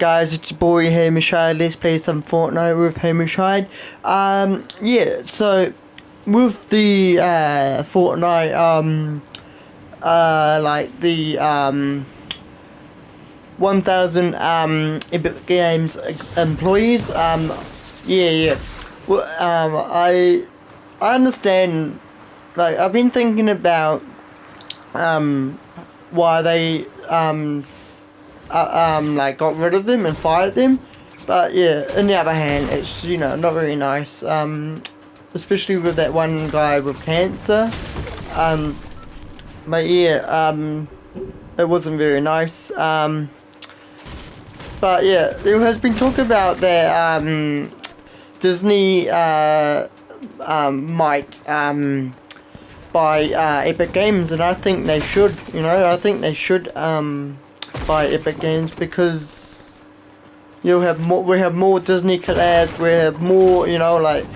Guys, it's your boy Hamish Hyde. Let's play some Fortnite with Hamish Hyde. Yeah, so with the Fortnite, like the 1,000 Epic Games employees. Yeah. Well, I understand. Like, I've been thinking about why they like got rid of them and fired them, but yeah, on the other hand, it's not very nice, especially with that one guy with cancer, but yeah, it wasn't very nice, but yeah, there has been talk about that Disney might buy Epic Games, and I think they should. I think they should by Epic Games, because you'll have more. We have more Disney collabs. We have more, like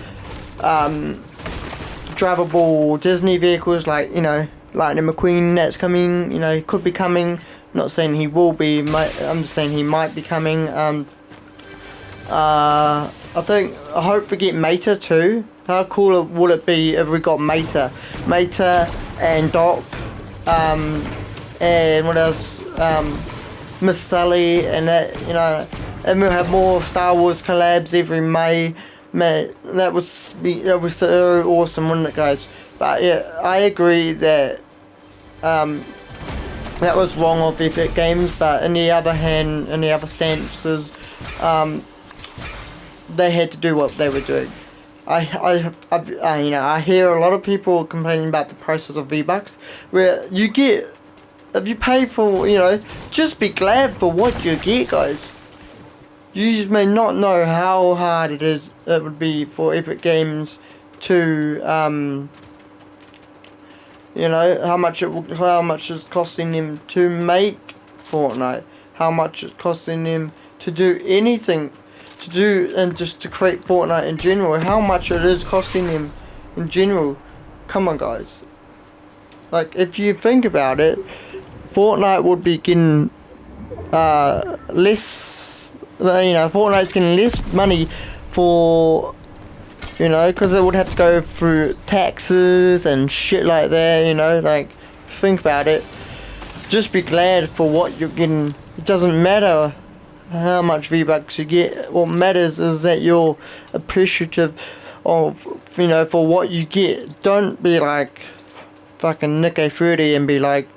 drivable Disney vehicles, like Lightning McQueen. That's coming. Could be coming. Not saying he will be. I'm just saying he might be coming. I hope we get Meta too. How cool would it be if we got Meta and Doc, and what else? Miss Sally, and that, and we'll have more Star Wars collabs every May. That was so awesome, wouldn't it, guys? But yeah, I agree that that was wrong of Epic Games. But in the other hand, in the other stances, they had to do what they were doing. I hear a lot of people complaining about the prices of V-Bucks, where you get. If you pay for, just be glad for what you get, guys. You just may not know how hard it would be for Epic Games to, how much it's costing them to make Fortnite, how much it's costing them to do anything, and just to create Fortnite in general, how much it is costing them in general. Come on, guys. Like, if you think about it, Fortnite would be getting less, Fortnite's getting less money for, because it would have to go through taxes and shit like that, like, think about it. Just be glad for what you're getting. It doesn't matter how much V-Bucks you get. What matters is that you're appreciative of, for what you get. Don't be like fucking Nick30 and be like,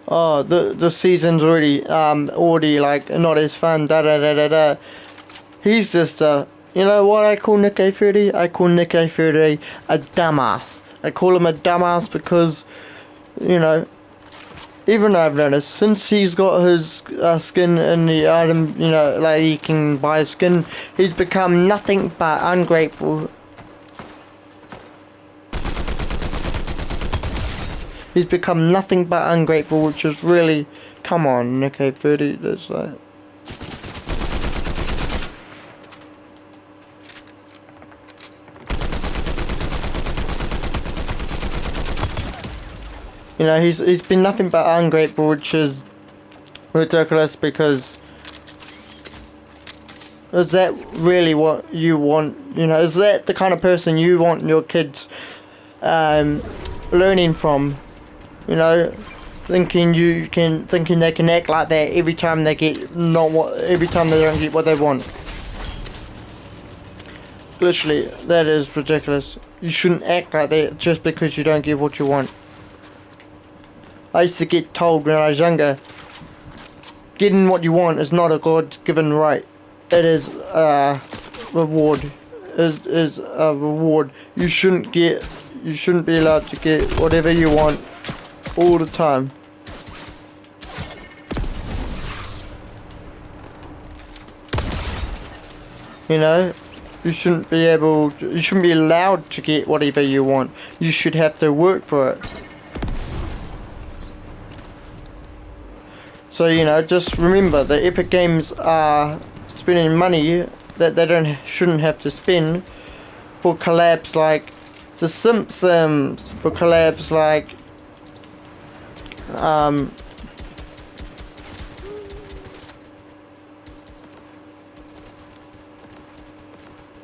oh, the season's already like not as fun, da. He's just what I call Nick30? I call Nick30 a dumbass. I call him a dumbass because, even though I've noticed, since he's got his skin in the item, like he can buy skin, he's become nothing but ungrateful. He's become nothing but ungrateful, which is really, come on, Nick30, that's like. He's been nothing but ungrateful, which is ridiculous, because is that really what you want? Is that the kind of person you want your kids learning from? Thinking they can act like that every time they don't get what they want. Literally, that is ridiculous. You shouldn't act like that just because you don't get what you want. I used to get told when I was younger, getting what you want is not a God-given right. It is a reward. It is a reward. You shouldn't be allowed to get whatever you want all the time. You shouldn't be allowed to get whatever you want. You should have to work for it. So, just remember that Epic Games are spending money that they shouldn't have to spend for collabs like The Simpsons, for collabs like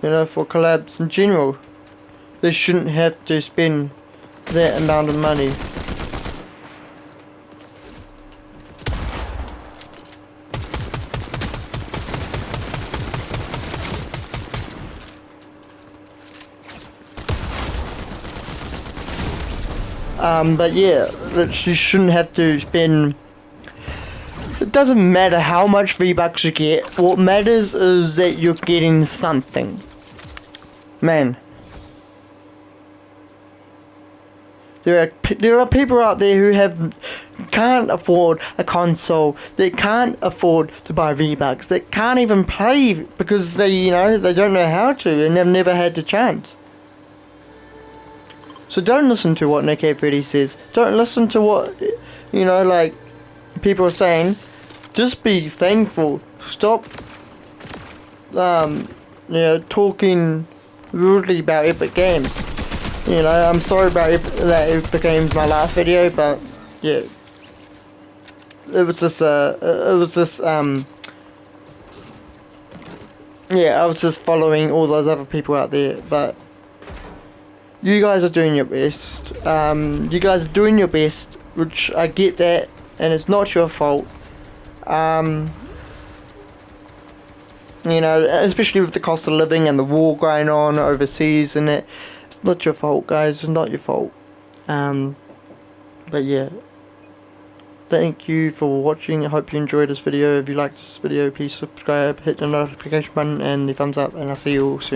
you know, for collabs in general. They shouldn't have to spend that amount of money. But yeah, you shouldn't have to spend. It doesn't matter how much V-Bucks you get. What matters is that you're getting something. Man. There are people out there who can't afford a console. They can't afford to buy V-Bucks. They can't even play because they don't know how to and they've never had the chance. So don't listen to what Nick 830 says. Don't listen to what like people are saying. Just be thankful. Stop talking rudely about Epic Games. I'm sorry about that Epic Games my last video, but yeah. I was just following all those other people out there, but you guys are doing your best. You guys are doing your best, which I get that, and it's not your fault. Especially with the cost of living and the war going on overseas, and it's not your fault, guys. It's not your fault. But yeah. Thank you for watching. I hope you enjoyed this video. If you liked this video, please subscribe, hit the notification button and the thumbs up, and I'll see you all soon.